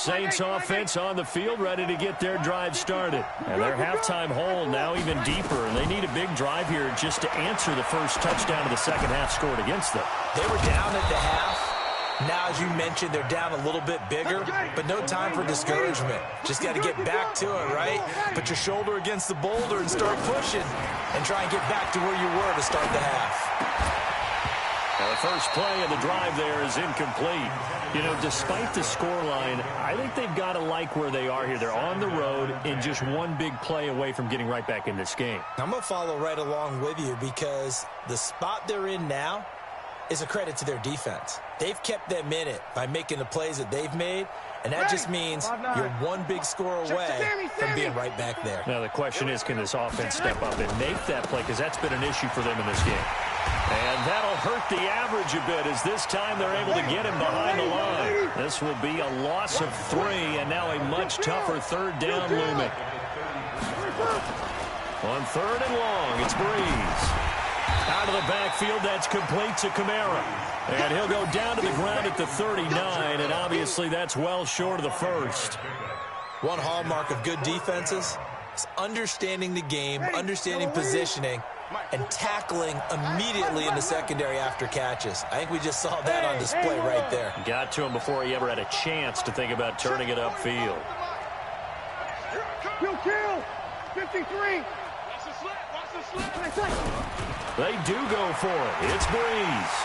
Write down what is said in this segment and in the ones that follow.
Saints offense on the field, ready to get their drive started. And their halftime hole now even deeper, and they need a big drive here just to answer the first touchdown of the second half scored against them. They were down at the half. Now, as you mentioned, they're down a little bit bigger, but no time for discouragement. Just got to get back to it, right? Put your shoulder against the boulder and start pushing and try and get back to where you were to start the half. Now, the first play of the drive there is incomplete. You know, despite the scoreline, I think they've got to like where they are here. They're on the road and just one big play away from getting right back in this game. I'm going to follow right along with you because the spot they're in now is a credit to their defense. They've kept them in it by making the plays that they've made, and that just means you're one big score away from being right back there. Now, the question is, can this offense step up and make that play? Because that's been an issue for them in this game. And that'll hurt the average a bit as this time they're able to get him behind the line. This will be a loss of 3, and now a much tougher third down looming. On 3rd and long, it's Breeze. Out of the backfield, that's complete to Kamara. And he'll go down to the ground at the 39, and obviously that's well short of the first. One hallmark of good defenses is understanding the game, understanding positioning, and tackling immediately in the secondary after catches. I think we just saw that on display right there. Got to him before he ever had a chance to think about turning it upfield. Kill! 53! They do go for it. It's Breeze.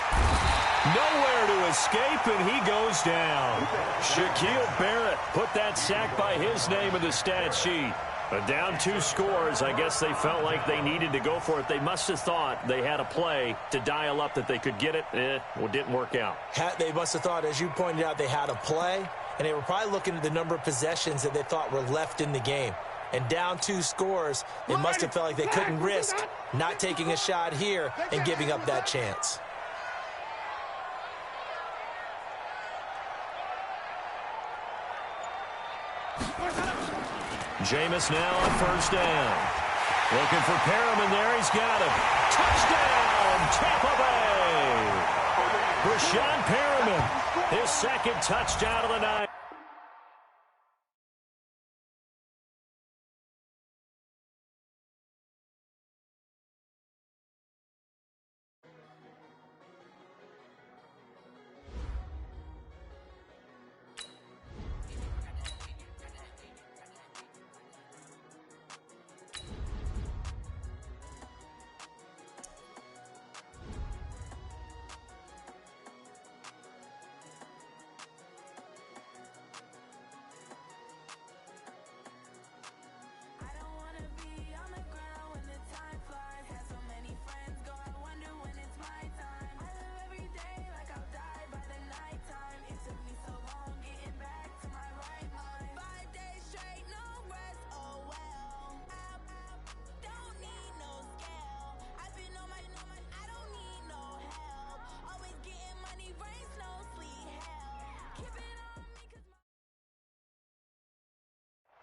Nowhere to escape, and he goes down. Shaquille Barrett put that sack by his name in the stat sheet. But down 2 scores, I guess they felt like they needed to go for it. They must have thought they had a play to dial up that they could get it. It didn't work out. They must have thought, as you pointed out, they had a play, and they were probably looking at the number of possessions that they thought were left in the game. And down 2 scores, they must have felt like they couldn't risk not taking a shot here and giving up that chance. Jameis now on 1st down. Looking for Perriman there. He's got him. Touchdown, Tampa Bay. Rashawn Perriman, his 2nd touchdown of the night.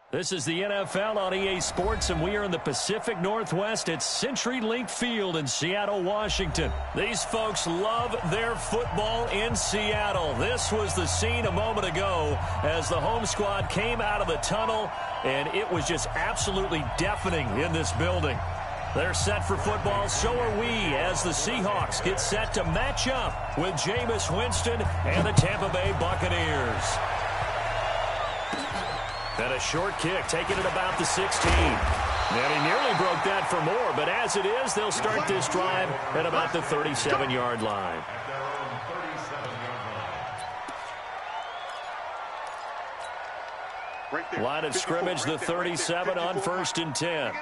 This is the NFL on EA Sports, and we are in the Pacific Northwest at CenturyLink Field in Seattle, Washington. These folks love their football in Seattle. This was the scene a moment ago as the home squad came out of the tunnel, and it was just absolutely deafening in this building. They're set for football, so are we, as the Seahawks get set to match up with Jameis Winston and the Tampa Bay Buccaneers. And a short kick, taking it about the 16. And he nearly broke that for more, but as it is, they'll start this drive at about the 37-yard line. Line of scrimmage, the 37 on 1st and 10.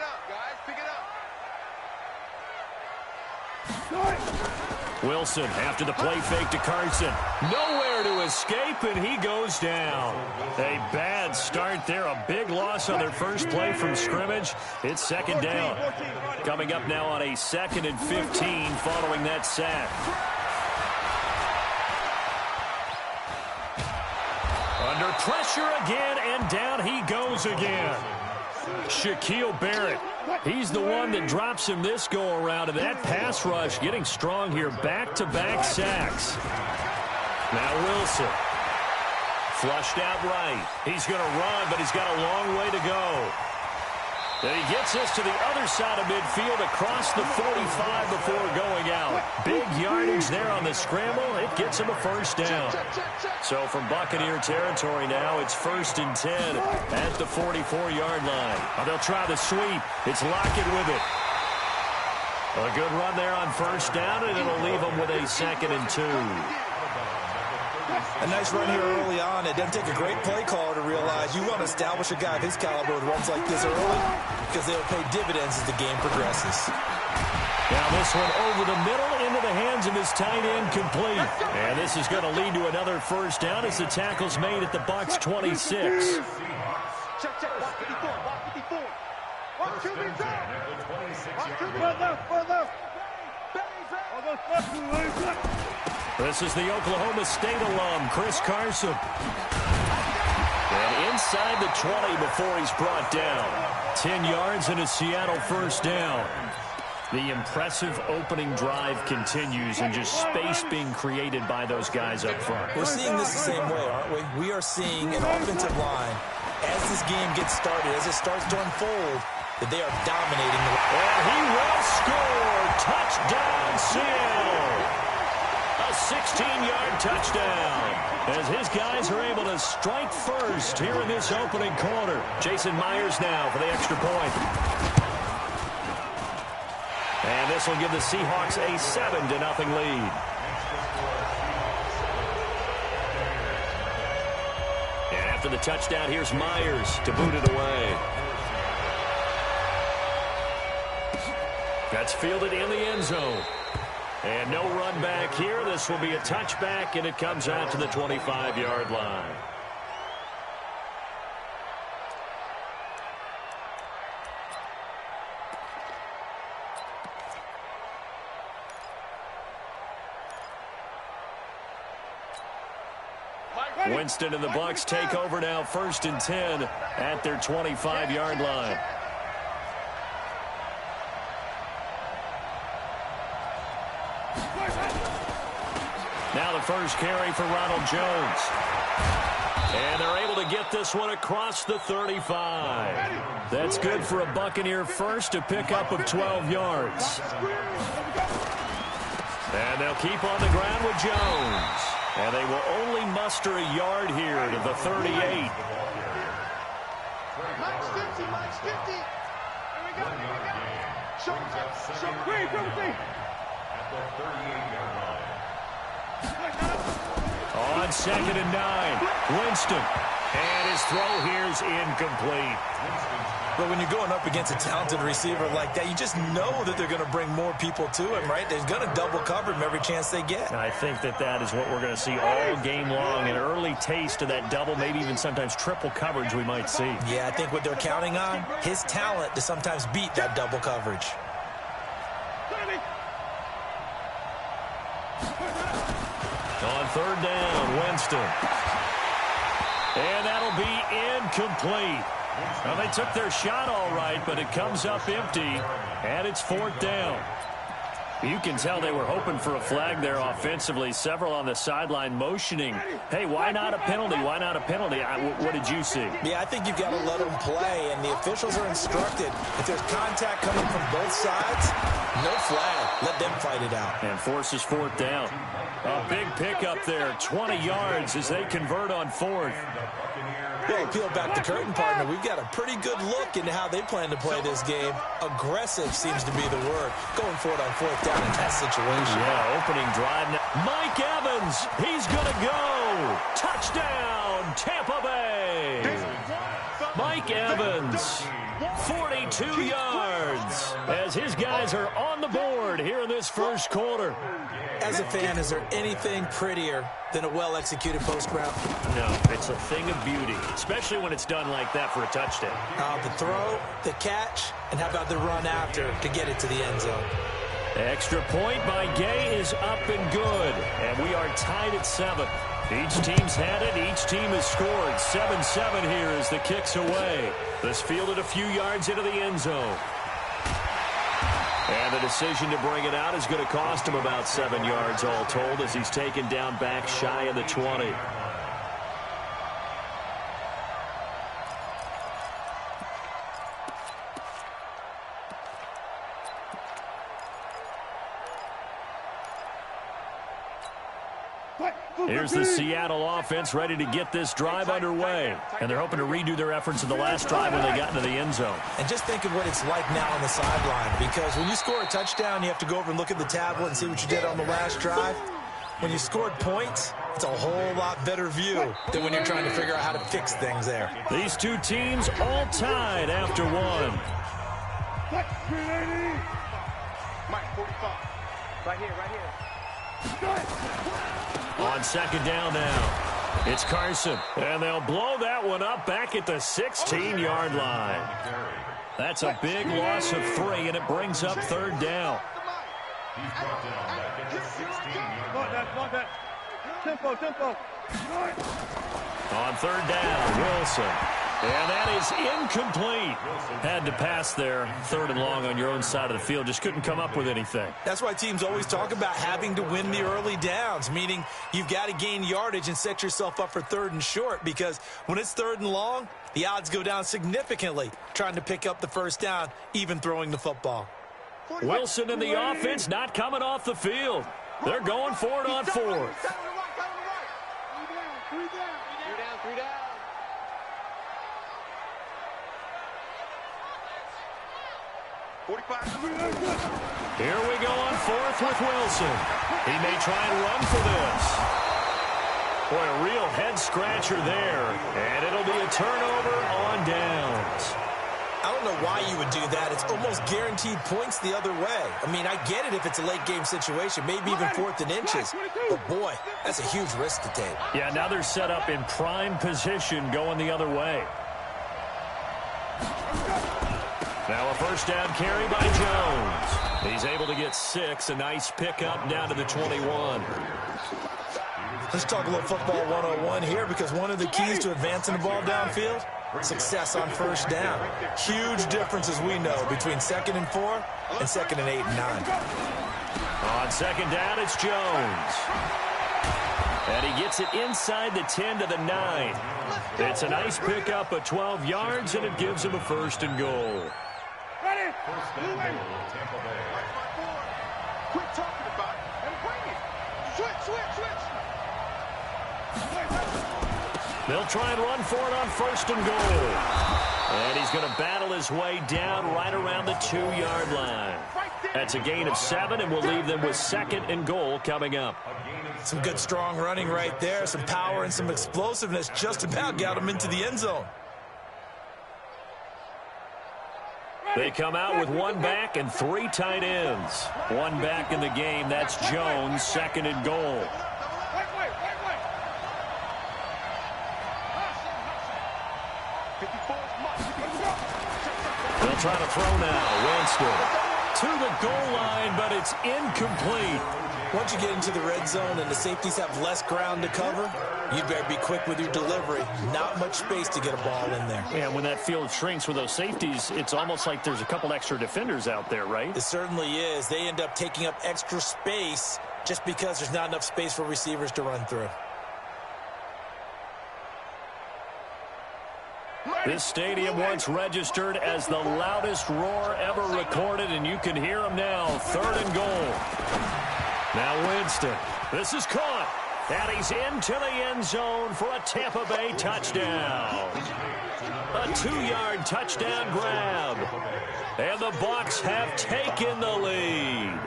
Wilson after the play fake to Carson. Nowhere to escape, and he goes down. A bad start there. A big loss on their first play from scrimmage. It's 2nd down. Coming up now on a 2nd and 15 following that sack. Under pressure again, and down he goes again. Shaquille Barrett. He's the one that drops him this go-around, and that pass rush getting strong here. Back-to-back sacks. Now Wilson. Flushed out right. He's going to run, but he's got a long way to go. And he gets this to the other side of midfield across the 45 before going out. Big yardage there on the scramble. It gets him a first down. So from Buccaneer territory now, it's 1st and 10 at the 44-yard line. They'll try the sweep. It's Lockett with it. A good run there on first down, and it'll leave them with a 2nd and 2. A nice run here early on. It doesn't take a great play caller to realize you want to establish a guy of his caliber with runs like this early because they'll pay dividends as the game progresses. Now this one over the middle into the hands of his tight end complete. And this is going to lead to another first down as the tackle's made at the Bucs 26. This is the Oklahoma State alum, Chris Carson. And inside the 20 before he's brought down. 10 yards and a Seattle first down. The impressive opening drive continues and just space being created by those guys up front. We're seeing this the same way, aren't we? We are seeing an offensive line, as this game gets started, as it starts to unfold, that they are dominating. And he will score. Touchdown, Seattle. A 16-yard touchdown as his guys are able to strike first here in this opening quarter. Jason Myers now for the extra point. And this will give the Seahawks a 7-0 lead. And after the touchdown, here's Myers to boot it away. That's fielded in the end zone. And no run back here. This will be a touchback, and it comes out to the 25-yard line. Winston and the Bucs take over now, 1st and 10 at their 25-yard line. Now the first carry for Ronald Jones. And they're able to get this one across the 35. That's good for a Buccaneer first, a pickup of 12 yards. And they'll keep on the ground with Jones. And they will only muster a yard here to the 38. Mike's 50, Mike's 50. Here we go, here we go. Show free, at the 38-yard line. On 2nd and 9, Winston. And his throw here's incomplete. But when you're going up against a talented receiver like that, you just know that they're going to bring more people to him, right? They're going to double cover him every chance they get. And I think that is what we're going to see all game long. An early taste of that double, maybe even sometimes triple coverage we might see. Yeah, I think what they're counting on, his talent to sometimes beat that double coverage. On 3rd down, Winston. And that'll be incomplete. Well, they took their shot all right, but it comes up empty, and it's 4th down. You can tell they were hoping for a flag there offensively. Several on the sideline motioning. Hey, why not a penalty? Why not a penalty? What did you see? Yeah, I think you've got to let them play, and the officials are instructed. If there's contact coming from both sides, no flag. Let them fight it out. And forces 4th down. A big pickup there, 20 yards as they convert on 4th. Well, peel back the curtain, partner. We've got a pretty good look into how they plan to play this game. Aggressive seems to be the word. Going for it on 4th down in that situation. Yeah, opening drive now. Mike Evans, he's going to go. Touchdown, Tampa Bay. Mike Evans, 42 yards as his guys are on the board here in this first quarter. As a fan, is there anything prettier than a well-executed post route? No, it's a thing of beauty, especially when it's done like that for a touchdown. The throw, the catch, and how about the run after to get it to the end zone? Extra point by Gay is up and good, and we are tied at 7. Each team's had it. Each team has scored. 7-7 here as the kick's away. This fielded a few yards into the end zone. And the decision to bring it out is going to cost him about 7 yards all told as he's taken down back shy of the 20. Here's the Seattle offense ready to get this drive underway. And they're hoping to redo their efforts in the last drive when they got into the end zone. And just think of what it's like now on the sideline, because when you score a touchdown, you have to go over and look at the tablet and see what you did on the last drive. When you scored points, it's a whole lot better view than when you're trying to figure out how to fix things there. These two teams all tied after one. Mike, 45. Right here, right here. On second down now, it's Carson. And they'll blow that one up back at the 16-yard line. That's a big loss of 3, and it brings up third down. Tempo. On third down, Wilson. And that is incomplete. Had to pass there, third and long on your own side of the field. Just couldn't come up with anything. That's why teams always talk about having to win the early downs, meaning you've got to gain yardage and set yourself up for third and short, because when it's third and long, the odds go down significantly trying to pick up the first down, even throwing the football. Wilson and the offense not coming off the field. They're going for it on fourth. 3 down. Here we go on fourth with Wilson. He may try and run for this. Boy, a real head-scratcher there. And it'll be a turnover on downs. I don't know why you would do that. It's almost guaranteed points the other way. I mean, I get it if it's a late-game situation, maybe even 4th and inches. But, boy, that's a huge risk to take. Yeah, now they're set up in prime position going the other way. Now a first down carry by Jones. He's able to get 6. A nice pickup down to the 21. Let's talk a little football 101 here, because one of the keys to advancing the ball downfield, success on first down. Huge difference, as we know, between 2nd and 4 and 2nd and 8 and 9. On second down, it's Jones. And he gets it inside the 10 to the 9. It's a nice pickup of 12 yards, and it gives him a first and goal. Ready? Tampa Bay. Quit talking about it and bring it. Switch. They'll try and run for it on first and goal. And he's going to battle his way down right around the 2-yard line. That's a gain of 7, and we'll leave them with 2nd and goal coming up. Some good, strong running right there. Some power and some explosiveness just about got him into the end zone. They come out with 1 back and 3 tight ends. 1 back in the game. That's Jones, 2nd and goal. They'll try to throw now. Winston to the goal line, but it's incomplete. Once you get into the red zone and the safeties have less ground to cover, you better be quick with your delivery. Not much space to get a ball in there. Yeah, when that field shrinks with those safeties, it's almost like there's a couple extra defenders out there, right? It certainly is. They end up taking up extra space just because there's not enough space for receivers to run through. This stadium once registered as the loudest roar ever recorded, and you can hear them now. 3rd and goal. Now Winston. This is caught. And he's into the end zone for a Tampa Bay touchdown. A 2-yard touchdown grab. And the Bucs have taken the lead.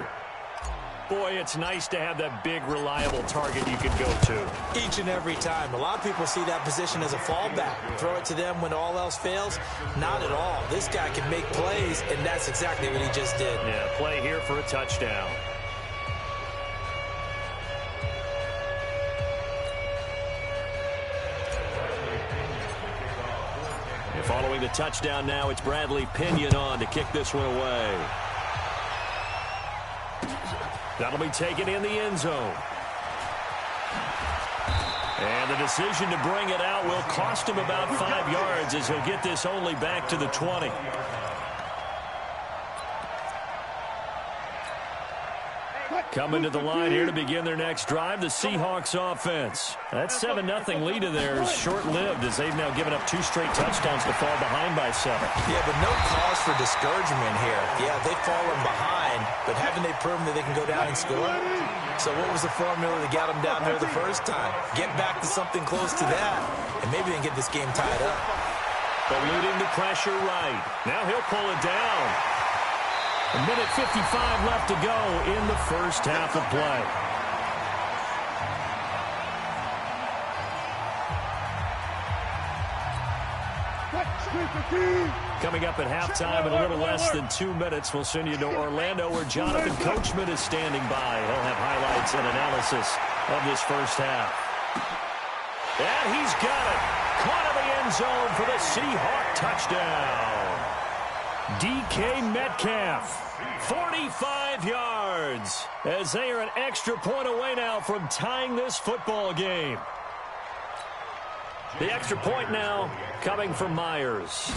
Boy, it's nice to have that big, reliable target you can go to. Each and every time. A lot of people see that position as a fallback. Throw it to them when all else fails. Not at all. This guy can make plays, and that's exactly what he just did. Yeah, play here for a touchdown. And following the touchdown now, it's Bradley Pinion on to kick this one away. That'll be taken in the end zone. And the decision to bring it out will cost him about 5 yards, as he'll get this only back to the 20. Coming to the line here to begin their next drive, the Seahawks offense. That 7-0 lead of theirs short-lived, as they've now given up 2 straight touchdowns to fall behind by 7. Yeah, but no cause for discouragement here. Yeah, they've fallen behind, but haven't they proven that they can go down and score? So what was the formula that got them down there the first time? Get back to something close to that, and maybe they can get this game tied up. Eluding the pressure right. Now he'll pull it down. A minute 55 left to go in the first half of play. Coming up at halftime in a little less than 2 minutes, we'll send you to Orlando where Jonathan Coachman is standing by. He'll have highlights and analysis of this first half. And he's got it. Caught in the end zone for the Seahawk touchdown. DK Metcalf, 45 yards, as they are an extra point away now from tying this football game. The extra point now coming from Myers.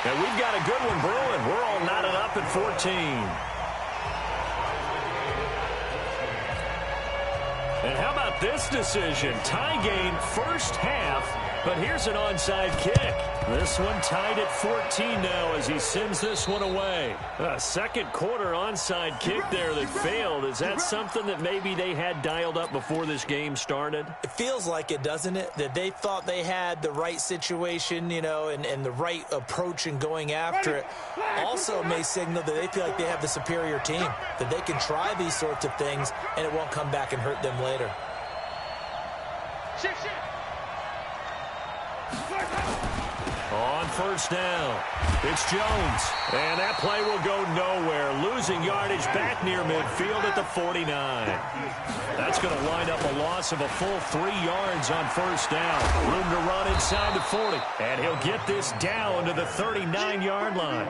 And we've got a good one brewing. We're all knotted up at 14. And how about this decision? Tie game first half, but here's an onside kick. This one tied at 14 now as he sends this one away. A second quarter onside kick there that failed. Is that something that maybe they had dialed up before this game started? It feels like it, doesn't it? That they thought they had the right situation, you know, and the right approach in going after it. Also may signal that they feel like they have the superior team, that they can try these sorts of things and it won't come back and hurt them later. On first down, it's Jones. And that play will go nowhere. Losing yardage back near midfield at the 49. That's going to wind up a loss of a full 3 yards on first down. Room to run inside the 40. And he'll get this down to the 39-yard line.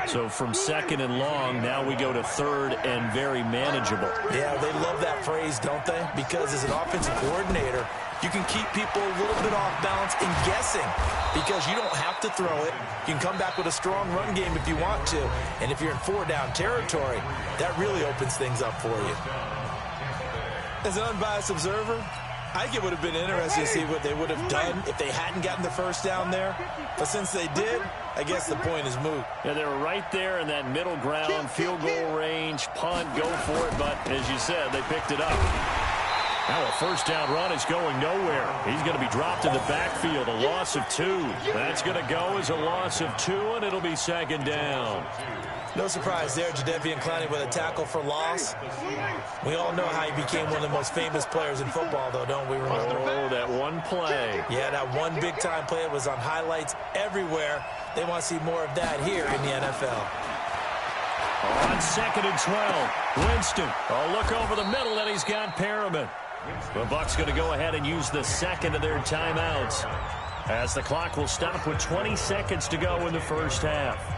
So from second and long, now we go to third and very manageable. Yeah, they love that phrase, don't they? Because as an offensive coordinator, you can keep people a little bit off balance and guessing because you don't have to throw it. You can come back with a strong run game if you want to. And if you're in 4-down territory, that really opens things up for you. As an unbiased observer, I think it would have been interesting to see what they would have done if they hadn't gotten the first down there. But since they did, I guess the point is moot. Yeah, they were right there in that middle ground, field goal range, punt, go for it. But as you said, they picked it up. Now a first down run is going nowhere. He's going to be dropped in the backfield, a loss of 2. That's going to go as a loss of 2, and it'll be second down. No surprise there, Jadeveon Clowney with a tackle for loss. We all know how he became one of the most famous players in football, though, don't we remember? Oh, that one play. Yeah, that one big-time play was on highlights everywhere. They want to see more of that here in the NFL. On second and 12, Winston. A look over the middle, and he's got Perriman. The Bucs going to go ahead and use the second of their timeouts as the clock will stop with 20 seconds to go in the first half.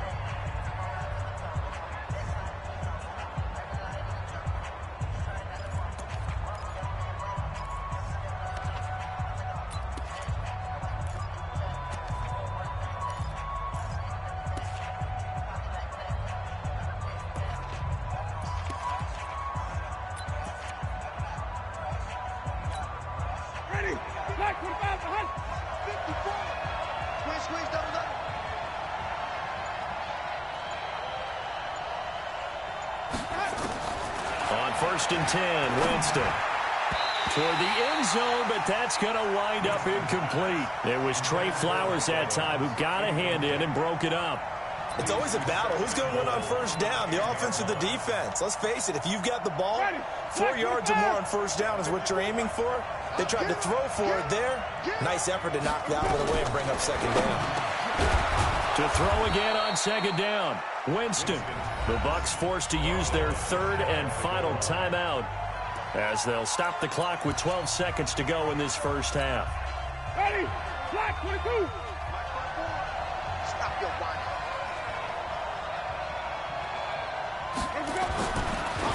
On first and 10, Winston. Toward the end zone, but that's going to wind up incomplete. It was Trey Flowers that time who got a hand in and broke it up. It's always a battle. Who's going to win on first down, the offense or the defense? Let's face it, if you've got the ball, 4 yards or more on first down is what you're aiming for. They tried to throw for it there. Nice effort to knock that one away and bring up second down. To throw again on second down, Winston. The Bucs forced to use their third and final timeout as they'll stop the clock with 12 seconds to go in this first half. Ready, flag 22. Stop your whine.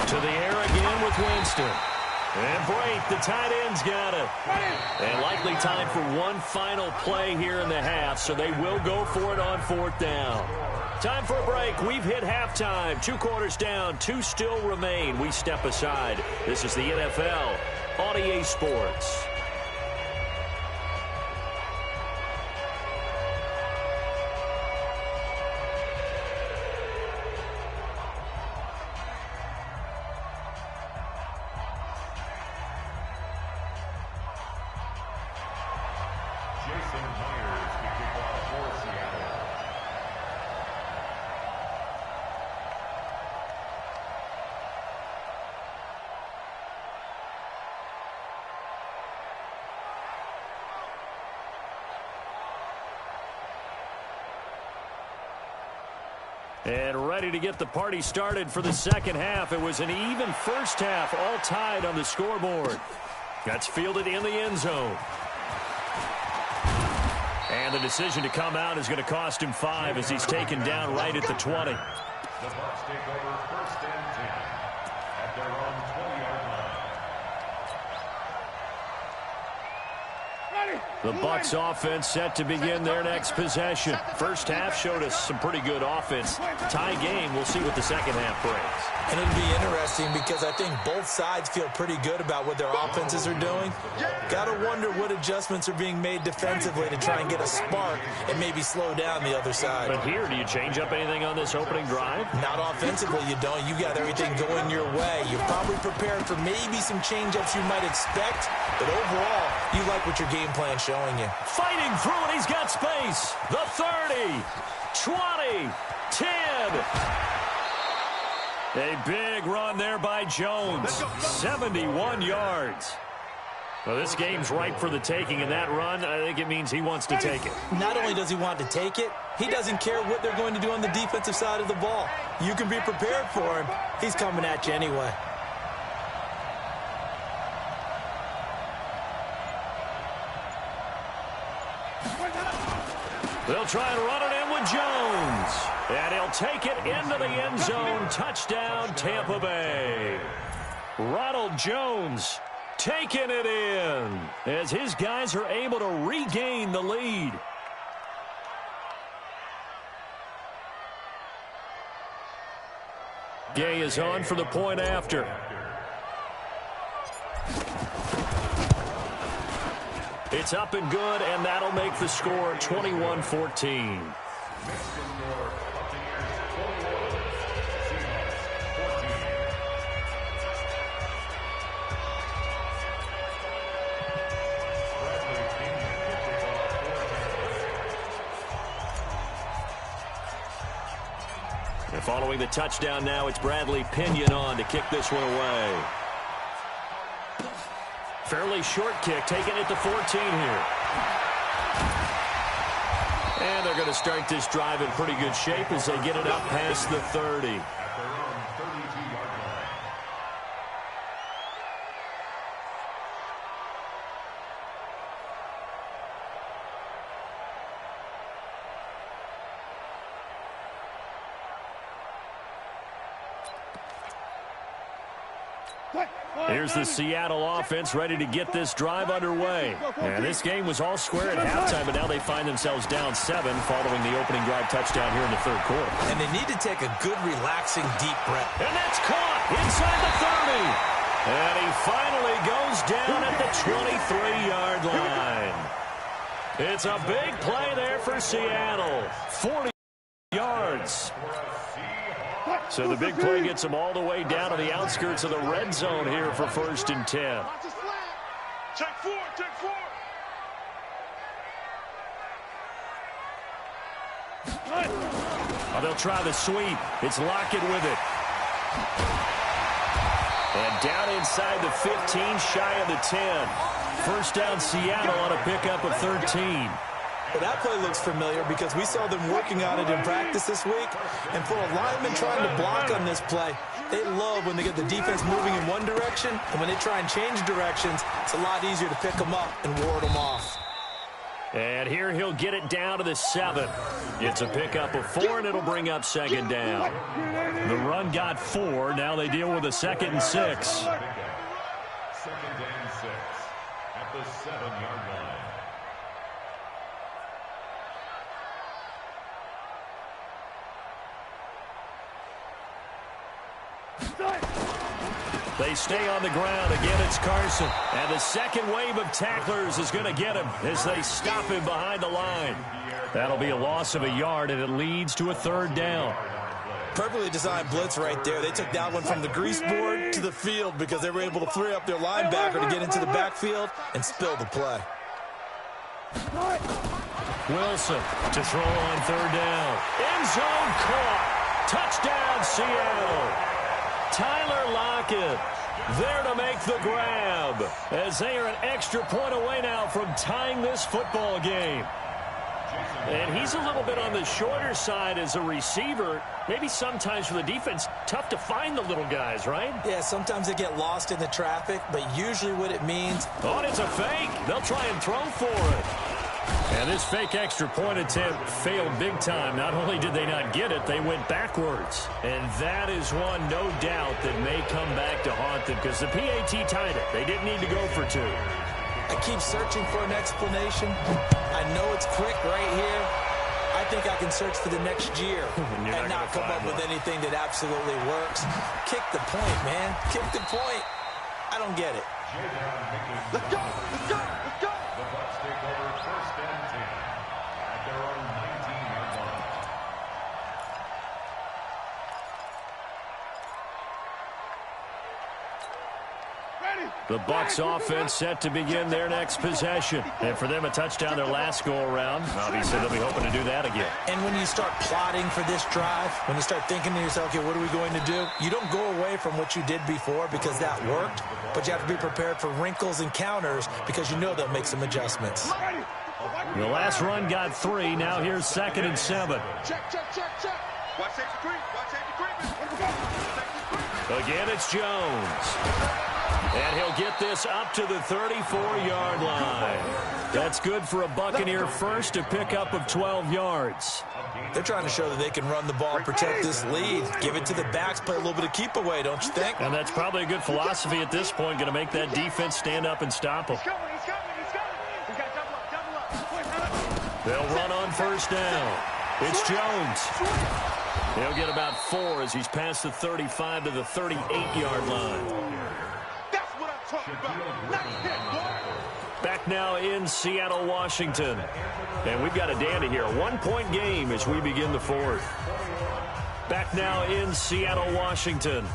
To the air again with Winston. And break, the tight end's got it. And likely time for one final play here in the half, so they will go for it on fourth down. Time for a break. We've hit halftime. 2 quarters down, 2 still remain. We step aside. This is the NFL on EA Sports. And ready to get the party started for the second half. It was an even first half, all tied on the scoreboard. That's fielded in the end zone. And the decision to come out is going to cost him 5 as he's taken down right at the 20. The Bucs take over 1st and 10 at their own 20-yard line. The Bucs offense set to begin their next possession. First half showed us some pretty good offense. Tie game, we'll see what the second half brings. And it'll be interesting because I think both sides feel pretty good about what their offenses are doing. Got to wonder what adjustments are being made defensively to try and get a spark and maybe slow down the other side. But here, do you change up anything on this opening drive? Not offensively, you don't. You got everything going your way. You're probably prepared for maybe some change-ups you might expect, but overall, you like what your game plan's showing you. Fighting through it, he's got space. The 30, 20, 10. A big run there by Jones. 71 yards. Well, this game's ripe for the taking, and that run, I think it means he wants to take it. Not only does he want to take it, he doesn't care what they're going to do on the defensive side of the ball. You can be prepared for him. He's coming at you anyway. They'll try and run it in with Jones. And he'll take it into the end zone. Touchdown, Tampa Bay. Ronald Jones taking it in as his guys are able to regain the lead. Gay is on for the point after. It's up and good, and that'll make the score 21-14. And following the touchdown now, it's Bradley Pinion on to kick this one away. Fairly short kick, taken at the 14 here. And they're going to start this drive in pretty good shape as they get it up past the 30. Here's the Seattle offense ready to get this drive underway. And this game was all square at halftime, but now they find themselves down 7 following the opening drive touchdown here in the third quarter. And they need to take a good, relaxing, deep breath. And that's caught inside the 30. And he finally goes down at the 23-yard line. It's a big play there for Seattle. 40 yards. So the big play gets them all the way down to the outskirts of the red zone here for 1st and 10. Check 4, check 4. Oh, they'll try the sweep. It's Lockett with it. And down inside the 15, shy of the 10. First down Seattle on a pickup of 13. Well, that play looks familiar because we saw them working on it in practice this week. And for a lineman trying to block on this play, they love when they get the defense moving in one direction. And when they try and change directions, it's a lot easier to pick them up and ward them off. And here he'll get it down to the 7. It's a pickup of 4, and it'll bring up 2nd down. The run got 4. Now they deal with a 2nd and 6. 2nd and 6 at the 7-yard line. They stay on the ground. Again, it's Carson. And the second wave of tacklers is going to get him as they stop him behind the line. That'll be a loss of a yard, and it leads to a 3rd down. Perfectly designed blitz right there. They took that one from the grease board to the field because they were able to free up their linebacker to get into the backfield and spill the play. Wilson to throw on third down. End zone caught. Touchdown, Seattle. Tyler Lockett there to make the grab as they are an extra point away now from tying this football game. And he's a little bit on the shorter side as a receiver. Maybe sometimes for the defense, tough to find the little guys, right? Yeah, sometimes they get lost in the traffic, but usually what it means... Oh, and it's a fake. They'll try and throw for it. And this fake extra point attempt failed big time. Not only did they not get it, they went backwards. And that is one, no doubt, that may come back to haunt them because the PAT tied it. They didn't need to go for two. I keep searching for an explanation. I know it's quick right here. I think I can search for the next year and not come up with anything that absolutely works. Kick the point, man. Kick the point. I don't get it. Let's go! Let's go! Let's go! The Bucs take over first and 10 at their own 19-yard line. The Bucs offense set to begin their next possession. And for them, a touchdown their last go-around. Obviously, they'll be hoping to do that again. And when you start plotting for this drive, when you start thinking to yourself, okay, what are we going to do? You don't go away from what you did before because that worked, but you have to be prepared for wrinkles and counters because you know they'll make some adjustments. The last run got 3. Now here's 2nd and 7. Check, check, check, check. Watch safety creep. Watch safety creep. Again, it's Jones. And he'll get this up to the 34-yard line. That's good for a Buccaneer first, a pickup of 12 yards. They're trying to show that they can run the ball, protect this lead, give it to the backs, play a little bit of keep away, don't you think? And that's probably a good philosophy at this point, going to make that defense stand up and stop them. He's coming. He's coming. We got double up. They'll run on first down. It's Jones. He'll get about 4 as he's past the 35 to the 38-yard line. Back now in Seattle, Washington. And we've got a dandy here. A 1-point game as we begin the 4th. Back now in Seattle, Washington.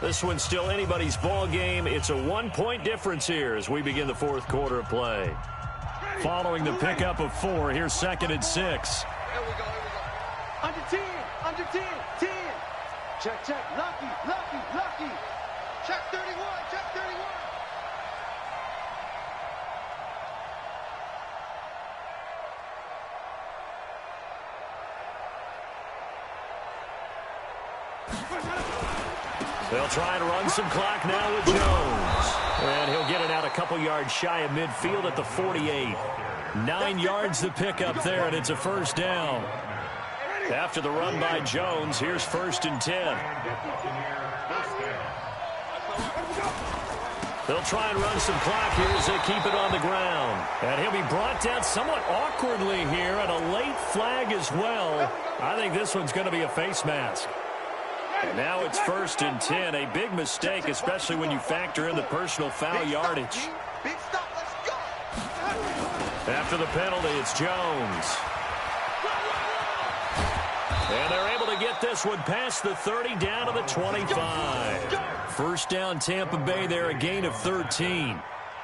This one's still anybody's ball game. It's a 1-point difference here as we begin the 4th quarter of play. Following the pickup of 4, here's 2nd and 6. Here we go. Under 10. 10. Check. Lucky. Check 31. They'll try and run some clock now with Jones. And he'll get it out a couple yards shy of midfield at the 48. 9 yards the pickup there, and it's a first down. After the run by Jones, here's 1st and 10. They'll try and run some clock here as they keep it on the ground. And he'll be brought down somewhat awkwardly here, and a late flag as well. I think this one's going to be a face mask. Now it's 1st and 10. A big mistake, especially when you factor in the personal foul yardage. Big stop, let's go. After the penalty, it's Jones. And they're able to get this one past the 30 down to the 25. First down, Tampa Bay there, a gain of 13.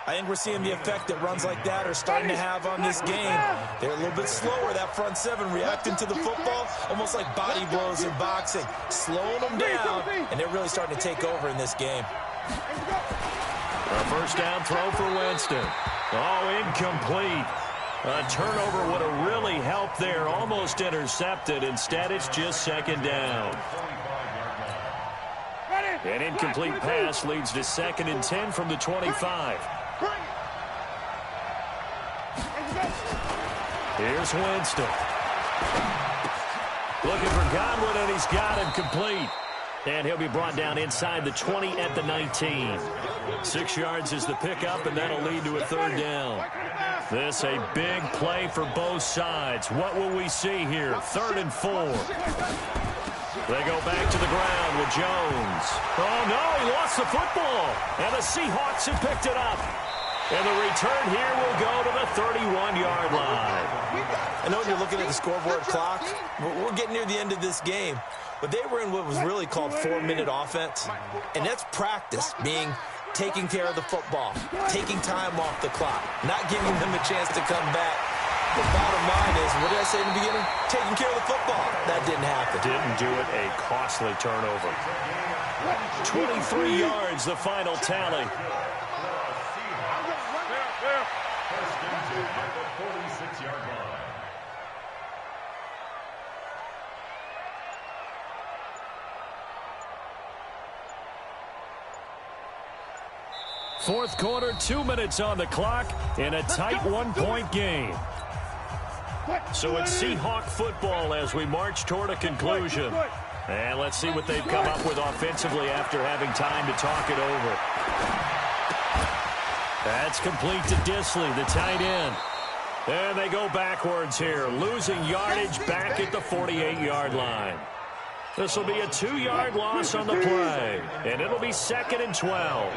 I think we're seeing the effect that runs like that are starting to have on this game. They're a little bit slower, that front 7, reacting to the football, almost like body blows in boxing, slowing them down, and they're really starting to take over in this game. A first down throw for Winston. Oh, incomplete. A turnover would have really helped there, almost intercepted. Instead, it's just 2nd down. An incomplete pass leads to 2nd and 10 from the 25. Here's Winston. Looking for Godwin, and he's got him complete. And he'll be brought down inside the 20 at the 19. 6 yards is the pickup, and that'll lead to a 3rd down. This a big play for both sides. What will we see here? 3rd and 4. They go back to the ground with Jones. Oh, no, he lost the football. And the Seahawks have picked it up. And the return here will go to the 31-yard line. I know when you're looking at the scoreboard clock, we're getting near the end of this game. But they were in what was really called 4-minute offense. And that's practice, being taking care of the football, taking time off the clock, not giving them a chance to come back. The bottom line is, what did I say in the beginning? Taking care of the football. That didn't happen. Didn't do it. A costly turnover. 23 yards, the final tally. First and 2 at the 46-yard line. Fourth quarter, 2 minutes on the clock in a tight one-point game. So it's Seahawk football as we march toward a conclusion. And let's see what they've come up with offensively after having time to talk it over. That's complete to Disley, the tight end. And they go backwards here, losing yardage back at the 48-yard line. This will be a 2-yard loss on the play, and it'll be 2nd and 12.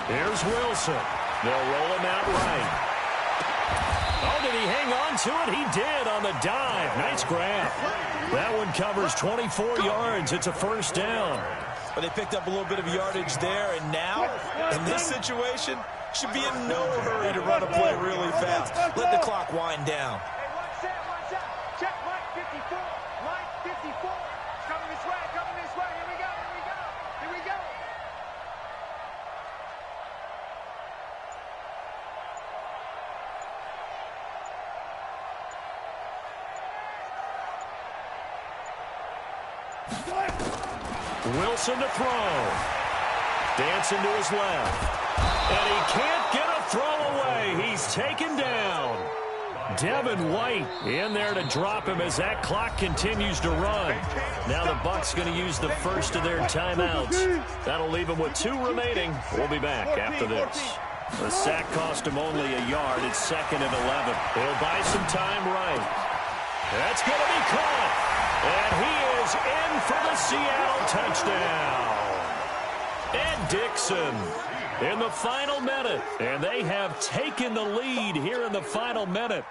Here's Wilson. They'll roll him out right. Oh, did he hang on to it? He did on the dive. Nice grab. That one covers 24 yards. It's a first down. But they picked up a little bit of yardage there, and now, in this situation, should be in no hurry to run a play really fast. Let the clock wind down. Hey, one set. Check, Mike 54. Mike 54. It's coming this way, coming this way. Here we go, here we go. Here we go. Wilson to throw. Dancing to his left. And he can't get a throw away. He's taken down. Devin White in there to drop him as that clock continues to run. Now the Bucs going to use the first of their timeouts. That'll leave them with 2 remaining. We'll be back after this. The sack cost him only a yard. It's 2nd and 11. He'll buy some time right. That's going to be caught. And he is in for the Seattle touchdown. Ed Dixon in the final minute. And they have taken the lead here in the final minute.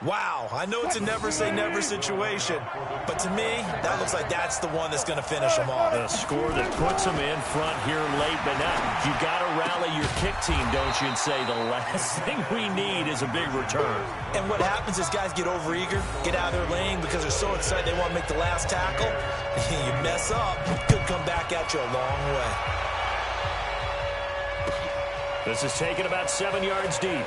Wow, I know it's a never-say-never situation, but to me, that looks like that's the one that's going to finish them off. A score that puts them in front here late, but now you got to rally your kick team, don't you, and say the last thing we need is a big return. And what happens is guys get overeager, get out of their lane because they're so excited they want to make the last tackle. You mess up, could come back at you a long way. This is taken about 7 yards deep.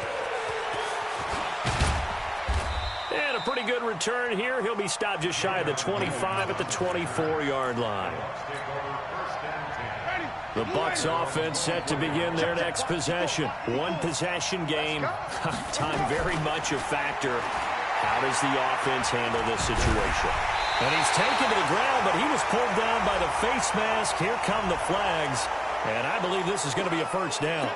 And a pretty good return here. He'll be stopped just shy of the 25 at the 24-yard line. The Bucs offense set to begin their next possession. One possession game. Time very much a factor. How does the offense handle this situation? And he's taken to the ground, but he was pulled down by the face mask. Here come the flags. And I believe this is going to be a first down.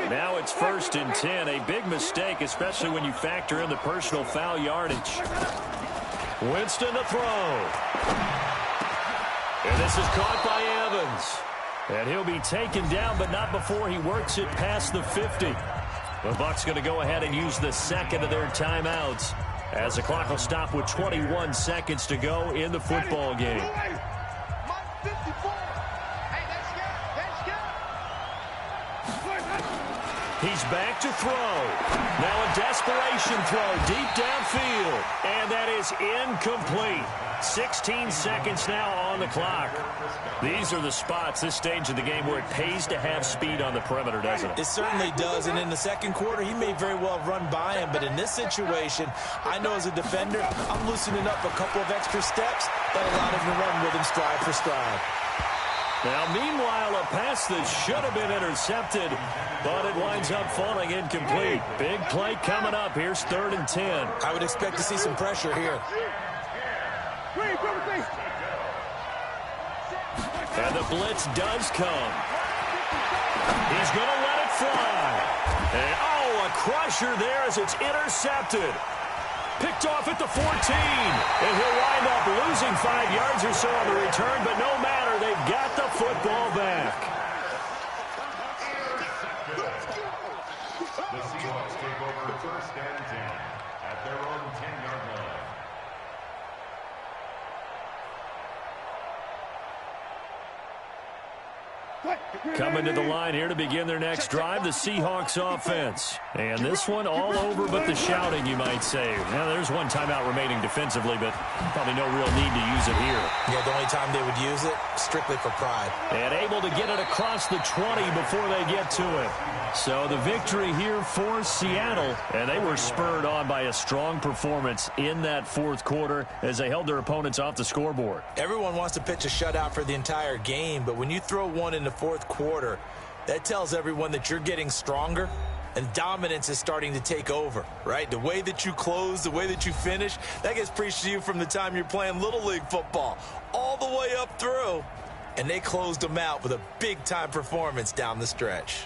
Now it's 1st and 10. A big mistake, especially when you factor in the personal foul yardage. Winston to throw. And this is caught by Evans. And he'll be taken down, but not before he works it past the 50. The Bucs going to go ahead and use the 2nd of their timeouts as the clock will stop with 21 seconds to go in the football game. He's back to throw. Now a desperation throw deep downfield. And that is incomplete. 16 seconds now on the clock. These are the spots, this stage of the game, where it pays to have speed on the perimeter, doesn't it? It certainly does. And in the second quarter, he may very well run by him. But in this situation, I know as a defender, I'm loosening up a couple of extra steps that allowed him to run with him stride for stride. Now, meanwhile, a pass that should have been intercepted, but it winds up falling incomplete. Big play coming up. Here's 3rd and 10. I would expect to see some pressure here. And the blitz does come. He's going to let it fly. And, oh, a crusher there as it's intercepted. Picked off at the 14. And he'll wind up losing 5 yards or so on the return, but no matter, they've got the football back. The Seahawks take over 1st and 10 at their own 10-yard line. Coming to the line here to begin their next drive, the Seahawks offense. And this one all over but the shouting, you might say. Now, there's one timeout remaining defensively, but probably no real need to use it here. Yeah, the only time they would use it, strictly for pride. And able to get it across the 20 before they get to it. So the victory here for Seattle, and they were spurred on by a strong performance in that fourth quarter as they held their opponents off the scoreboard. Everyone wants to pitch a shutout for the entire game, but when you throw one in the fourth quarter, that tells everyone that you're getting stronger and dominance is starting to take over, right? The way that you close, the way that you finish, that gets preached to you from the time you're playing Little League football all the way up through. And they closed them out with a big-time performance down the stretch.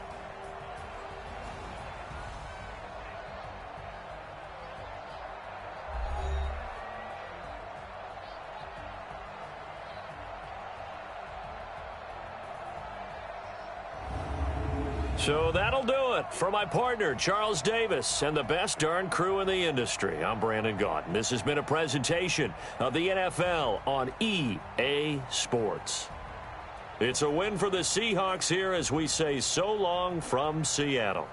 So that'll do it for my partner, Charles Davis, and the best darn crew in the industry. I'm Brandon Gaudin. This has been a presentation of the NFL on EA Sports. It's a win for the Seahawks here as we say so long from Seattle.